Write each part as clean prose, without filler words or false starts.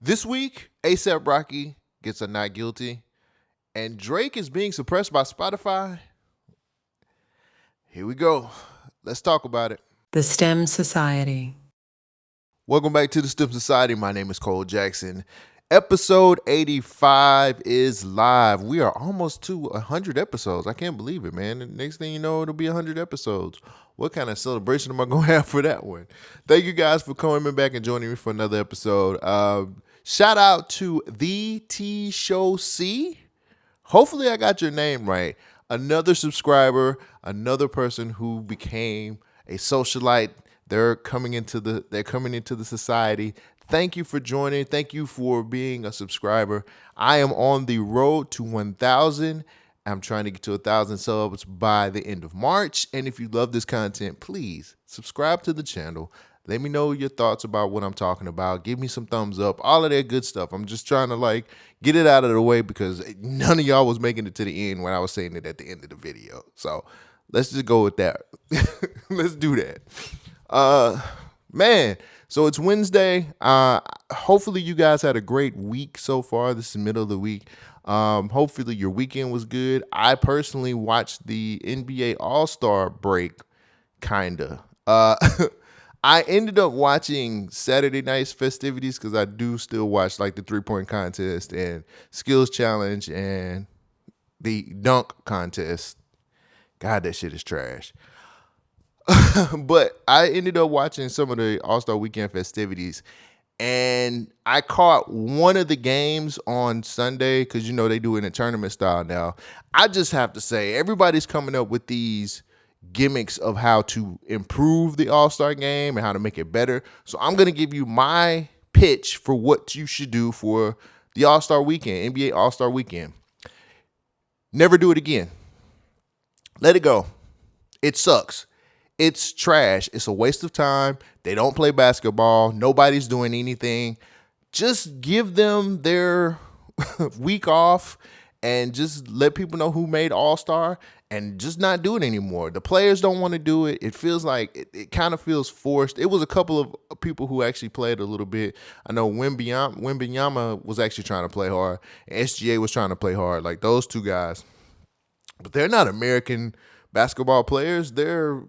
This week, ASAP Rocky gets a not guilty, and Drake is being suppressed by Spotify. Here we go. Let's talk about it. The STEM Society. Welcome back to the STEM Society. My name is Cole Jackson. Episode 85 is live. We are almost to 100 episodes. I can't believe it, man. The next thing you know, it'll be 100 episodes. What kind of celebration am I going to have for that one? Thank you guys for coming back and joining me for another episode. Shout out to the T Show C. Hopefully I got your name right. Another subscriber, another person who became a socialite. They're coming into the society. Thank you for joining. Thank you for being a subscriber. I am on the road to 1,000. I'm trying to get to 1,000 subs by the end of March. And if you love this content, please subscribe to the channel. Let me know your thoughts about what I'm talking about. Give me some thumbs up. All of that good stuff. I'm just trying to get it out of the way because none of y'all was making it to the end when I was saying it at the end of the video. So let's just go with that. Let's do that. Man, so it's Wednesday. Hopefully you guys had a great week so far. This is the middle of the week. Hopefully your weekend was good. I personally watched the NBA All-Star break, kinda. I ended up watching Saturday night's festivities because I do still watch the 3-point contest and skills challenge and the dunk contest. God, that shit is trash. But I ended up watching some of the All-Star Weekend festivities, and I caught one of the games on Sunday because, they do it in a tournament style now. I just have to say, everybody's coming up with these gimmicks of how to improve the All-Star game and how to make it better. So I'm going to give you my pitch for what you should do for the All-Star Weekend, NBA All-Star Weekend. Never do it again. Let it go. It sucks. It's trash. It's a waste of time. They don't play basketball. Nobody's doing anything. Just give them their week off and just let people know who made All-Star and just not do it anymore. The players don't want to do it. It feels like it kind of feels forced. It was a couple of people who actually played a little bit. I know Wembanyama was actually trying to play hard. And SGA was trying to play hard. Like those two guys. But they're not American basketball players. They're,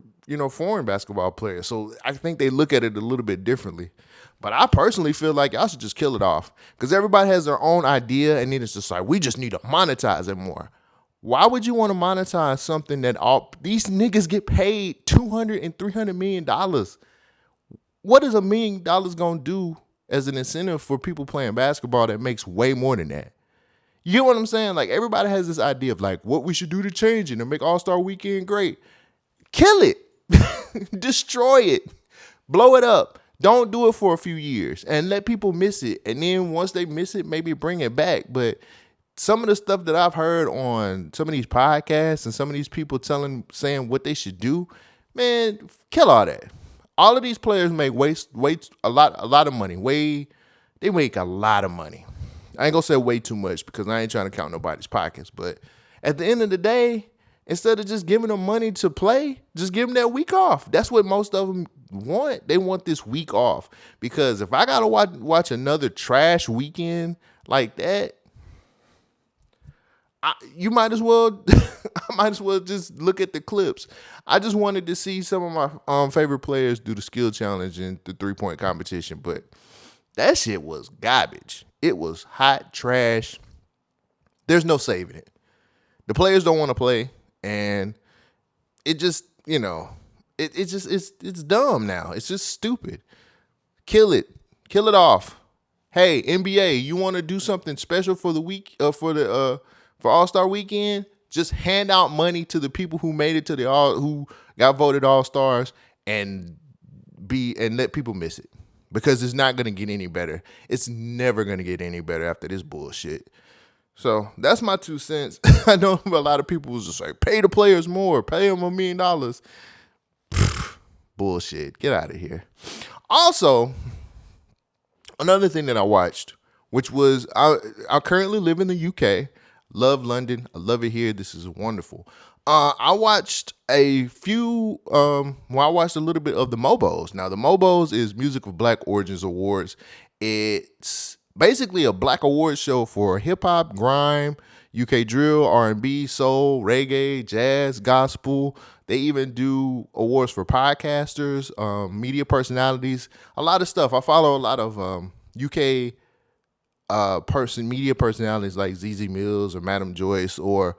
foreign basketball players. So I think they look at it a little bit differently. But I personally feel like y'all should just kill it off because everybody has their own idea, and then it's just like, we just need to monetize it more. Why would you want to monetize something that all these niggas get paid $200 and $300 million? What is $1 million going to do as an incentive for people playing basketball that makes way more than that? You get what I'm saying? Like, everybody has this idea of what we should do to change it and make All-Star Weekend great. Kill it. Destroy it. Blow it up. Don't do it for a few years and let people miss it. And then once they miss it, maybe bring it back. But some of the stuff that I've heard on some of these podcasts and some of these people saying what they should do, man, kill all that. All of these players make a lot of money. They make a lot of money. I ain't gonna say way too much because I ain't trying to count nobody's pockets. But at the end of the day, instead of just giving them money to play, just give them that week off. That's what most of them want. They want this week off because if I gotta watch another trash weekend like that, I might as well just look at the clips. I just wanted to see some of my favorite players do the skill challenge and the 3-point competition, but that shit was garbage. It was hot trash. There's no saving it. The players don't want to play, and it just, it's dumb now. It's just stupid. Kill it. Kill it off. Hey, NBA, you want to do something special for the week for All-Star Weekend? Just hand out money to the people who made it to who got voted All-Stars and let people miss it. Because it's not going to get any better. It's never going to get any better after this bullshit. So that's my 2 cents. I know a lot of people was just like, pay the players more. Pay them $1 million. Bullshit. Get out of here. Also, another thing that I watched, which was I currently live in the UK. Love London. I love it here. This is wonderful. I watched I watched a little bit of the MOBOs. Now, the MOBOs is Music of Black Origins Awards. It's basically a black award show for hip hop, grime, UK drill, R&B, soul, reggae, jazz, gospel. They even do awards for podcasters, media personalities, a lot of stuff. I follow a lot of UK media personalities like ZZ Mills or Madam Joyce or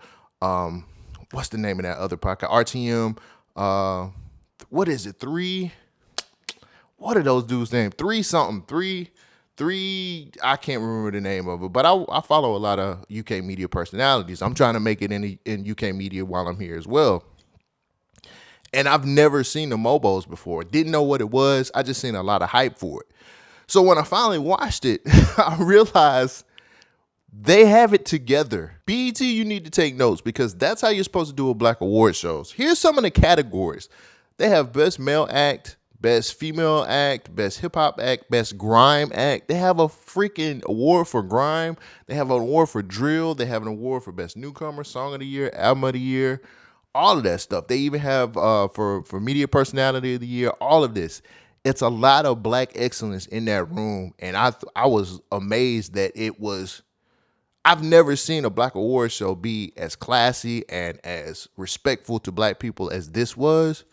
what's the name of that other podcast? RTM. What is it? What are those dudes' name? Three. I can't remember the name of it, but I follow a lot of UK media personalities. I'm trying to make it in UK media while I'm here as well. And I've never seen the MOBOs before. Didn't know what it was. I just seen a lot of hype for it. So when I finally watched it, I realized they have it together. BET, you need to take notes because that's how you're supposed to do a black award shows. Here's some of the categories. They have best male act, best female act, best hip hop act, best grime act. They have a freaking award for grime. They have an award for drill. They have an award for best newcomer, song of the year, album of the year, all of that stuff. They even have for media personality of the year, all of this. It's a lot of black excellence in that room. And I was amazed that it was, I've never seen a black award show be as classy and as respectful to black people as this was.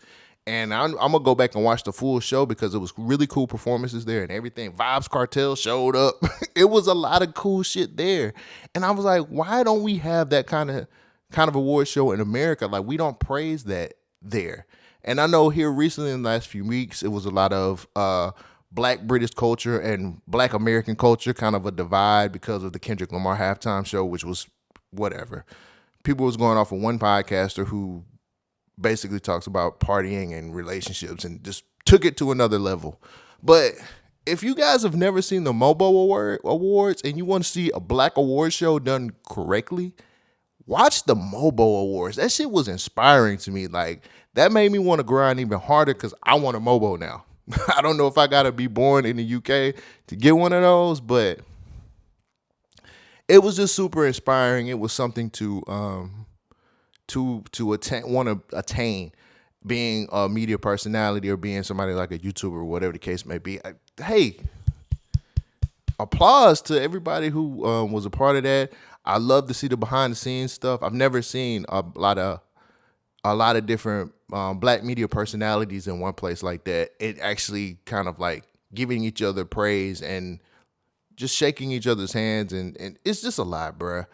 And I'm going to go back and watch the full show because it was really cool performances there and everything. Vibes Cartel showed up. It was a lot of cool shit there. And I was like, why don't we have that kind of award show in America? Like, we don't praise that there. And I know here recently in the last few weeks, it was a lot of black British culture and black American culture, kind of a divide because of the Kendrick Lamar halftime show, which was whatever. People was going off of one podcaster who basically talks about partying and relationships and just took it to another level. But if you guys have never seen the MOBO Awards and you want to see a black award show done correctly, watch the MOBO Awards. That shit was inspiring to me. Like, that made me want to grind even harder because I want a MOBO now. I don't know if I got to be born in the UK to get one of those, but it was just super inspiring. It was something to attain being a media personality or being somebody like a YouTuber or whatever the case may be. Hey, applause to everybody who was a part of that. I love to see the behind the scenes stuff. I've never seen a lot of different black media personalities in one place like that. It actually kind of like giving each other praise and just shaking each other's hands. And it's just a lot, bruh.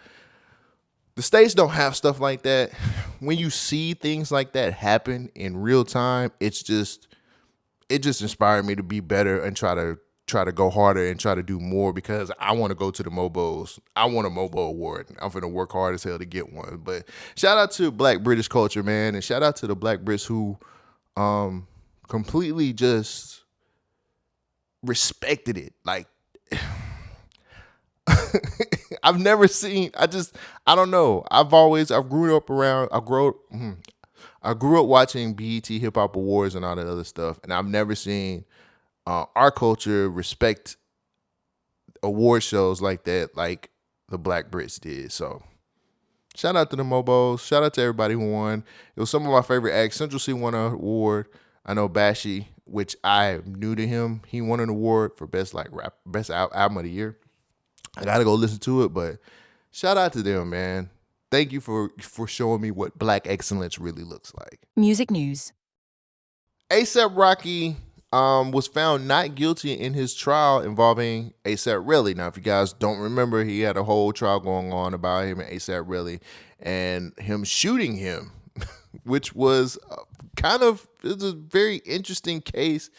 The States don't have stuff like that. When you see things like that happen in real time, it just inspired me to be better and try to go harder and try to do more because I want to go to the MOBOs. I want a MOBO award. I'm going to work hard as hell to get one. But shout out to black British culture, man. And shout out to the black Brits who completely just respected it. Like, I've never seen, I don't know. I grew up watching BET Hip Hop Awards and all that other stuff. And I've never seen our culture respect award shows like that, like the Black Brits did. So shout out to the MOBOs. Shout out to everybody who won. It was some of my favorite acts. Central C won an award. I know Bashy, which I am new to him. He won an award for best album of the year. I gotta go listen to it, but shout out to them, man. Thank you for showing me what black excellence really looks like. Music news. A$AP Rocky was found not guilty in his trial involving A$AP Relli. Now, if you guys don't remember, he had a whole trial going on about him and A$AP Relli and him shooting him, which was it's a very interesting case.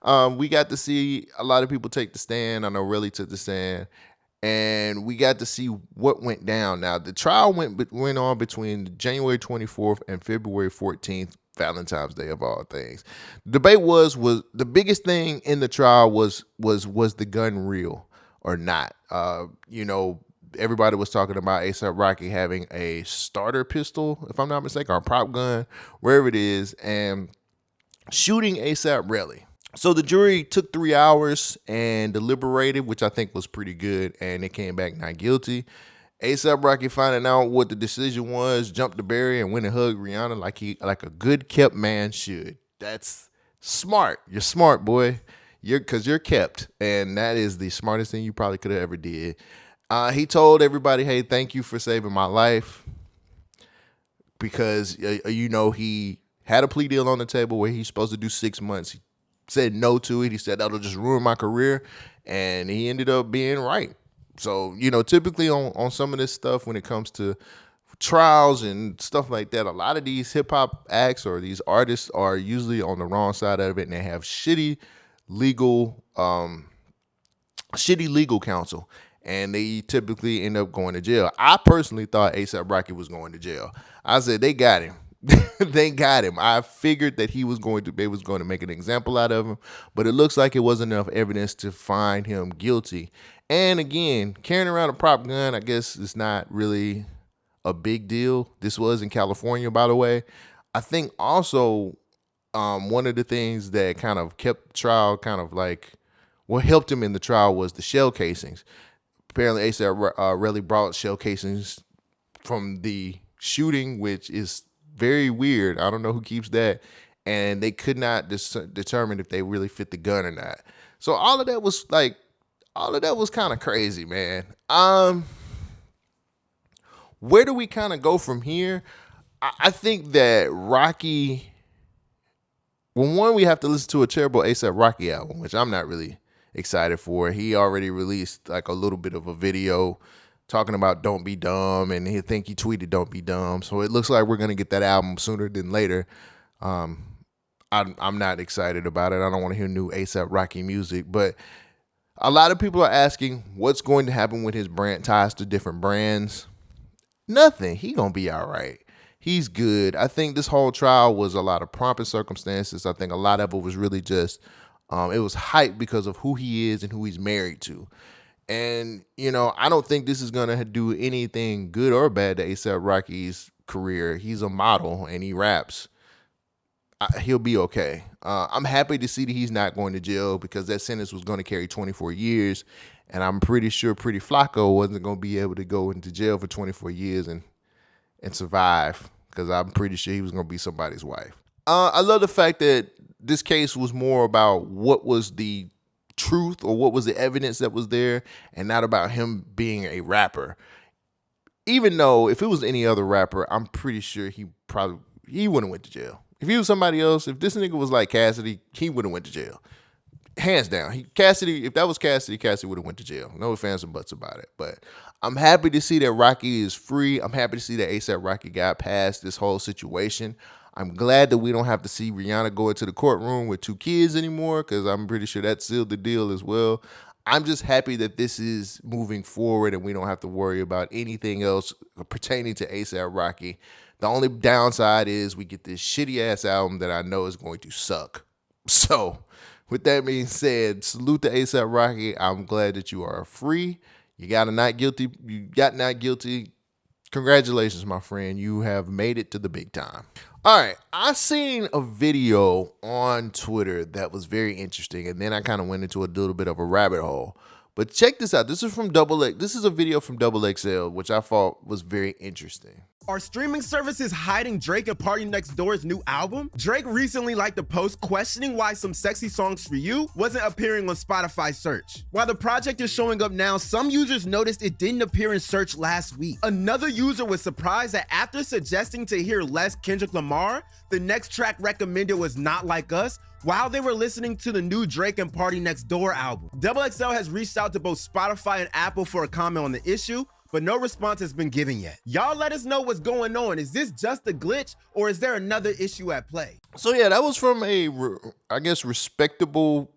We got to see a lot of people take the stand. I know Relli took the stand. And we got to see what went down. Now, the trial went on between January 24th and February 14th, Valentine's Day of all things. The debate was the biggest thing in the trial was the gun real or not? Everybody was talking about A$AP Rocky having a starter pistol, if I'm not mistaken, or a prop gun, wherever it is, and shooting A$AP Relli. So the jury took 3 hours and deliberated, which I think was pretty good, and they came back not guilty. A$AP Rocky, finding out what the decision was, jumped the barrier and went and hugged Rihanna like a good kept man should. That's smart. You're smart, boy. you're kept, and that is the smartest thing you probably could have ever did. He told everybody, "Hey, thank you for saving my life," because he had a plea deal on the table where he's supposed to do 6 months. He said no to it. He said that'll just ruin my career, and he ended up being right. So typically on some of this stuff when it comes to trials and stuff like that, a lot of these hip hop acts or these artists are usually on the wrong side of it, and they have legal shitty legal counsel, and they typically end up going to jail. I personally thought ASAP Rocky was going to jail. I said they got him. They got him. I figured that they was going to make an example out of him, but it looks like it wasn't enough evidence to find him guilty. And again, carrying around a prop gun, I guess it's not really a big deal. This was in California, by the way. I think also one of the things that kind of kept the trial what helped him in the trial was the shell casings. Apparently, A$AP Relli brought shell casings from the shooting, which is very weird. I don't know who keeps that. And they could not determine if they really fit the gun or not. So all of that was kind of crazy, man. Where do we kind of go from here? I think that Rocky, well, one, we have to listen to a terrible A$AP Rocky album, which I'm not really excited for. He already released like a little bit of a video talking about don't be dumb, and he tweeted don't be dumb. So it looks like we're going to get that album sooner than later. I'm not excited about it. I don't want to hear new A$AP Rocky music, but a lot of people are asking what's going to happen with his brand ties to different brands. Nothing. He gonna be all right. He's good. I think this whole trial was a lot of pomp and circumstances. I think a lot of it was really just it was hype because of who he is and who he's married to. And I don't think this is gonna do anything good or bad to A$AP Rocky's career. He's a model and he raps. He'll be okay. I'm happy to see that he's not going to jail because that sentence was going to carry 24 years. And I'm pretty sure Pretty Flacco wasn't going to be able to go into jail for 24 years and survive, because I'm pretty sure he was going to be somebody's wife. I love the fact that this case was more about what was the truth or what was the evidence that was there, and not about him being a rapper. Even though if it was any other rapper, I'm pretty sure he wouldn't went to jail. If he was somebody else, if this nigga was like Cassidy, he would have went to jail. Hands down. If that was Cassidy would have went to jail. No ifs, ands, and buts about it. But I'm happy to see that Rocky is free. I'm happy to see that A$AP Rocky got past this whole situation. I'm glad that we don't have to see Rihanna go into the courtroom with 2 kids anymore, because I'm pretty sure that sealed the deal as well. I'm just happy that this is moving forward and we don't have to worry about anything else pertaining to A$AP Rocky. The only downside is we get this shitty ass album that I know is going to suck. So with that being said, salute to A$AP Rocky. I'm glad that you are free. You got not guilty. Congratulations, my friend. You have made it to the big time. All right. I seen a video on Twitter that was very interesting, and then I kind of went into a little bit of a rabbit hole. But check this out. This is from This is a video from XXL, which I thought was very interesting. Are streaming services hiding Drake and Party Next Door's new album? Drake recently liked a post questioning why Some Sexy Songs for You wasn't appearing on Spotify search. While the project is showing up now, some users noticed it didn't appear in search last week. Another user was surprised that after suggesting to hear less Kendrick Lamar, the next track recommended was Not Like Us, while they were listening to the new Drake and Party Next Door album. XXL has reached out to both Spotify and Apple for a comment on the issue, but no response has been given yet. Y'all let us know what's going on. Is this just a glitch, or is there another issue at play? So yeah, that was from a, I guess, respectable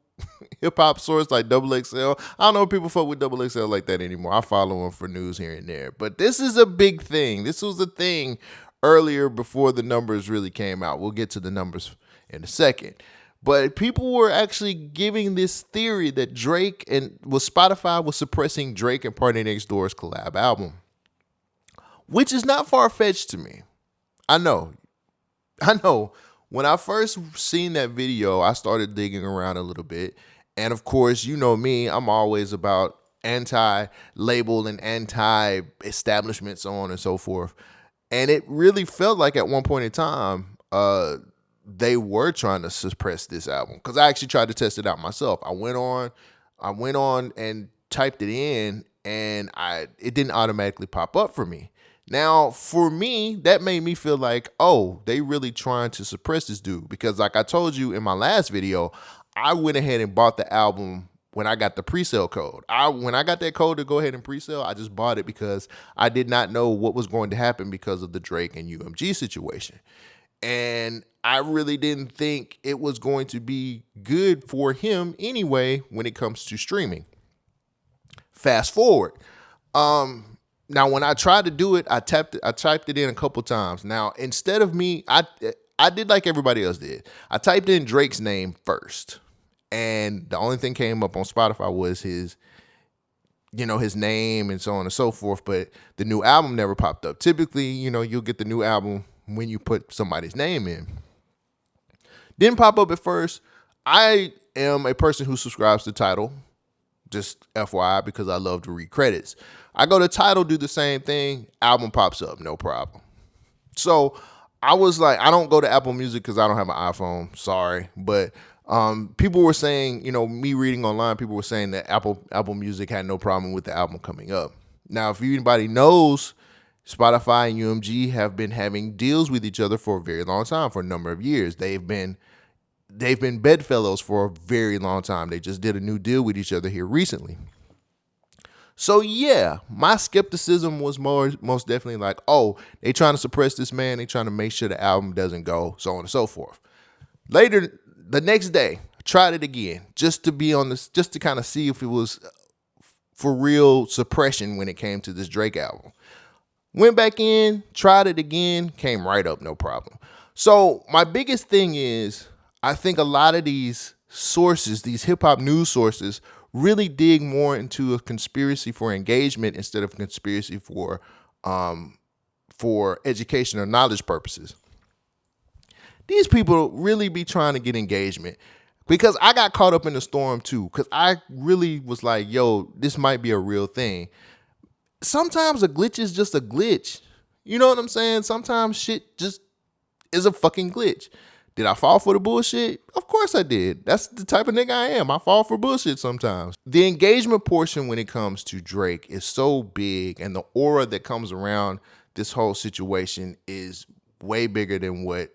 hip-hop source like XXL. I don't know if people fuck with XXL like that anymore. I follow them for news here and there. But this is a big thing. This was a thing earlier before the numbers really came out. We'll get to the numbers in a second. But people were actually giving this theory that Spotify was suppressing Drake and Party Next Door's collab album, which is not far-fetched to me. I know. When I first seen that video, I started digging around a little bit. And of course, you know me, I'm always about anti-label and anti-establishment, so on and so forth. And it really felt like at one point in time, they were trying to suppress this album, because I actually tried to test it out myself. I went on and typed it in, and it didn't automatically pop up for me. Now, for me, that made me feel like, oh, they really trying to suppress this dude, because like I told you in my last video, I went ahead and bought the album when I got the pre-sale code. When I got that code to go ahead and pre-sale, I just bought it because I did not know what was going to happen because of the Drake and UMG situation. And I really didn't think it was going to be good for him anyway when it comes to streaming. Fast forward. Now, when I tried to do it, I typed it in a couple times. Now, instead of me, I did like everybody else did. I typed in Drake's name first, and the only thing came up on Spotify was his name and so on and so forth. But the new album never popped up. Typically, you'll get the new album when you put somebody's name in. Didn't pop up at first. I am a person who subscribes to Tidal, just FYI, because I love to read credits. I go to Tidal, do the same thing, album pops up, no problem. So I was like, I don't go to Apple Music because I don't have an iPhone, sorry. But people were saying, me reading online, people were saying that Apple Music had no problem with the album coming up. Now, if anybody knows, Spotify and UMG have been having deals with each other for a very long time, for a number of years. They've been bedfellows for a very long time. They just did a new deal with each other here recently. So yeah, my skepticism was most definitely like, oh, they trying to suppress this man. They trying to make sure the album doesn't go, so on and so forth. Later, the next day, I tried it again just to kind of see if it was for real suppression when it came to this Drake album. Went back in, tried it again, came right up, no problem. So my biggest thing is, I think a lot of these sources, these hip hop news sources, really dig more into a conspiracy for engagement instead of conspiracy for education or knowledge purposes. These people really be trying to get engagement, because I got caught up in the storm too, because I really was like, yo, this might be a real thing. Sometimes a glitch is just a glitch. You know what I'm saying? Sometimes shit just is a fucking glitch. Did I fall for the bullshit? Of course I did. That's the type of nigga I am. I fall for bullshit sometimes. The engagement portion when it comes to Drake is so big, and the aura that comes around this whole situation is way bigger than what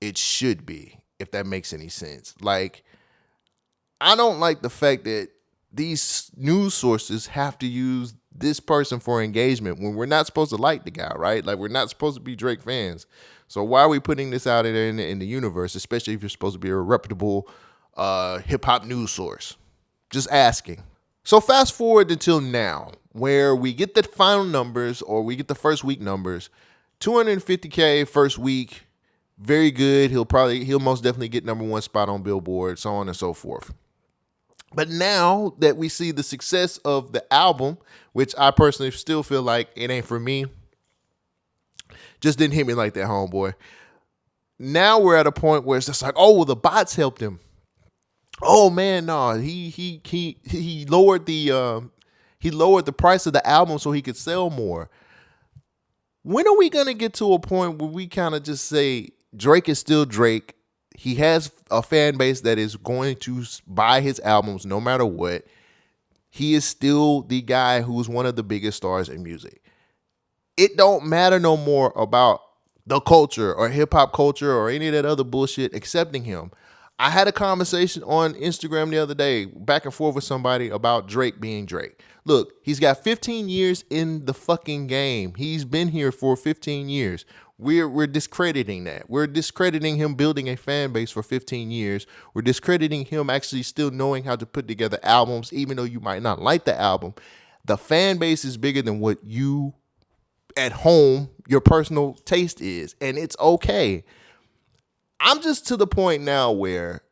it should be, if that makes any sense. Like, I don't like the fact that these news sources have to use this person for engagement when we're not supposed to like the guy, right? Like, we're not supposed to be Drake fans. So why are we putting this out in the universe, especially if you're supposed to be a reputable hip-hop news source? Just asking. So fast forward until now, where we get the final numbers, or we get the first week numbers. 250K first week, very good. He'll most definitely get number one spot on Billboard, so on and so forth. But now that we see the success of the album, which I personally still feel like it ain't for me, just didn't hit me like that, homeboy. Now we're at a point where it's just like, oh, well, the bots helped him. Oh man, no, he lowered the price of the album so he could sell more. When are we gonna get to a point where we kind of just say Drake is still Drake? He has a fan base that is going to buy his albums no matter what. He is still the guy who's one of the biggest stars in music. It don't matter no more about the culture or hip hop culture or any of that other bullshit accepting him. I had a conversation on Instagram the other day, back and forth with somebody about Drake being Drake. Look, he's got 15 years in the fucking game. He's been here for 15 years. We're discrediting that. We're discrediting him building a fan base for 15 years. We're discrediting him actually still knowing how to put together albums, even though you might not like the album. The fan base is bigger than what you at home, your personal taste is, and it's okay. I'm just to the point now where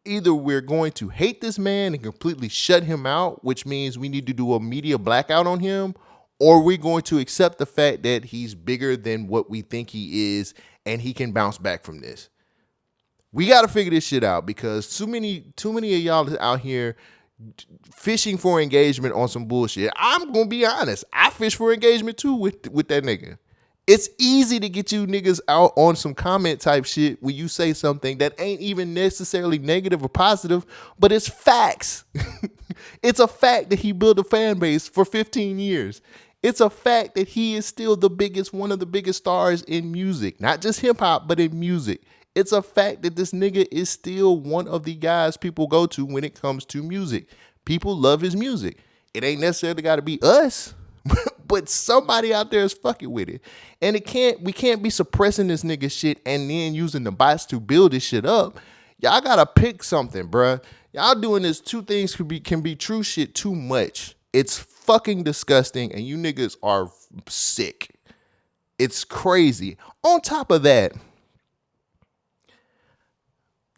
either we're going to hate this man and completely shut him out, which means we need to do a media blackout on him, or we're going to accept the fact that he's bigger than what we think he is and he can bounce back from this. We got to figure this shit out, because too many of y'all out here fishing for engagement on some bullshit. I'm going to be honest. I fish for engagement too with that nigga. It's easy to get you niggas out on some comment type shit when you say something that ain't even necessarily negative or positive, but it's facts. It's a fact that he built a fan base for 15 years. It's a fact that he is still one of the biggest stars in music, not just hip hop, but in music. It's a fact that this nigga is still one of the guys people go to when it comes to music. People love his music. It ain't necessarily got to be us, but somebody out there is fucking with it. And we can't be suppressing this nigga shit and then using the bots to build this shit up. Y'all gotta pick something, bruh. Y'all doing this two things can be true shit too much. It's fucking disgusting, and you niggas are sick. It's crazy. On top of that,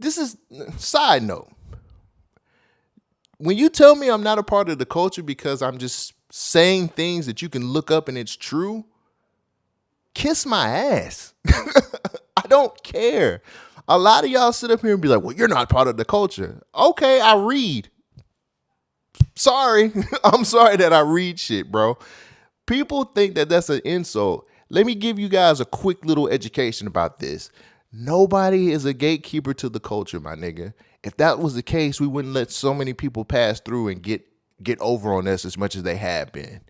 this is side note. When you tell me I'm not a part of the culture because I'm just saying things that you can look up and it's true, kiss my ass. I don't care. A lot of y'all sit up here and be like, well, you're not part of the culture. Okay, I read. Sorry. I'm sorry that I read shit, bro. People think that that's an insult. Let me give you guys a quick little education about this. Nobody is a gatekeeper to the culture, my nigga. If that was the case, we wouldn't let so many people pass through and get over on us as much as they have been.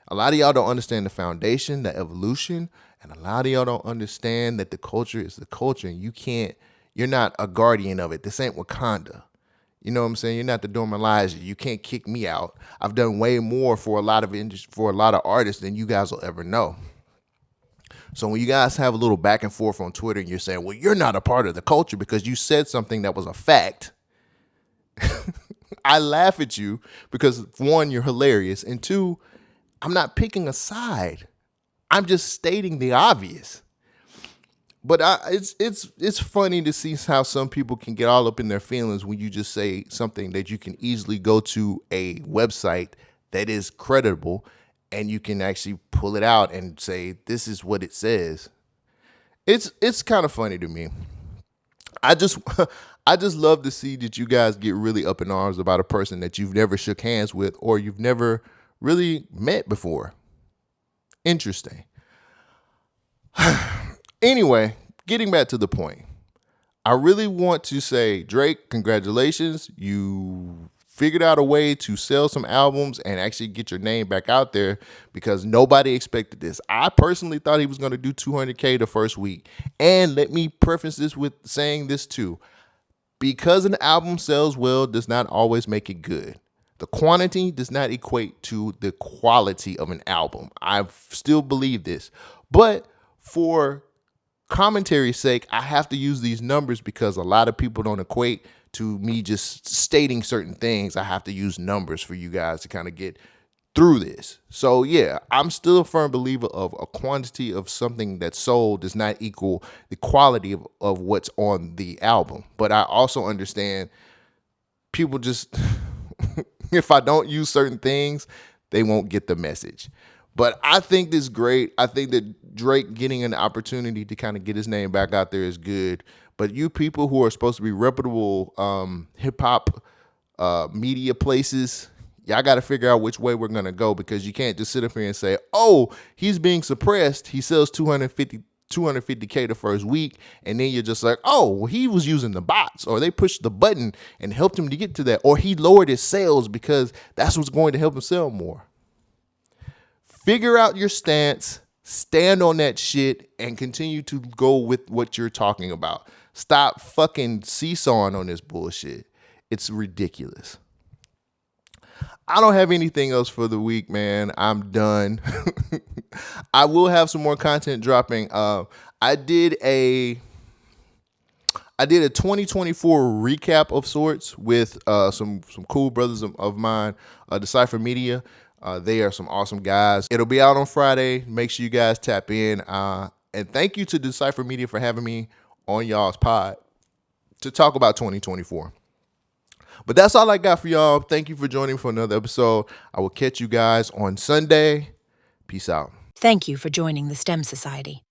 A lot of y'all don't understand the foundation, the evolution, and a lot of y'all don't understand that the culture is the culture, and you're not a guardian of it. This ain't Wakanda. You know what I'm saying? You're not the Dome Elijah. You can't kick me out. I've done way more for a lot of artists than you guys will ever know. So when you guys have a little back and forth on Twitter and you're saying, well, you're not a part of the culture because you said something that was a fact, I laugh at you because, one, you're hilarious, and two, I'm not picking a side. I'm just stating the obvious. But it's funny to see how some people can get all up in their feelings when you just say something that you can easily go to a website that is credible and you can actually pull it out and say, this is what it says. It's kind of funny to me. I just love to see that you guys get really up in arms about a person that you've never shook hands with or you've never really met before. Interesting. Anyway, getting back to the point, I really want to say, Drake, congratulations. You figured out a way to sell some albums and actually get your name back out there because nobody expected this. I personally thought he was going to do 200K the first week. And let me preface this with saying this too. Because an album sells well does not always make it good. The quantity does not equate to the quality of an album. I still believe this. But for commentary's sake, I have to use these numbers because a lot of people don't equate to me just stating certain things. I have to use numbers for you guys to kind of get through this. So yeah, I'm still a firm believer of a quantity of something that's sold does not equal the quality of what's on the album. But I also understand people just, if I don't use certain things, they won't get the message. But I think this is great. I think that Drake getting an opportunity to kind of get his name back out there is good. But you people who are supposed to be reputable hip-hop media places, y'all got to figure out which way we're going to go because you can't just sit up here and say, oh, he's being suppressed. He sells 250K the first week. And then you're just like, oh, well, he was using the bots or they pushed the button and helped him to get to that. Or he lowered his sales because that's what's going to help him sell more. Figure out your stance, stand on that shit, and continue to go with what you're talking about. Stop fucking seesawing on this bullshit. It's ridiculous. I don't have anything else for the week, man. I'm done. I will have some more content dropping. I did a 2024 recap of sorts with some cool brothers of mine, Decipher Media. They are some awesome guys. It'll be out on Friday. Make sure you guys tap in. And thank you to Decipher Media for having me on y'all's pod to talk about 2024. But that's all I got for y'all. Thank you for joining for another episode. I will catch you guys on Sunday. Peace out. Thank you for joining the STEM Society.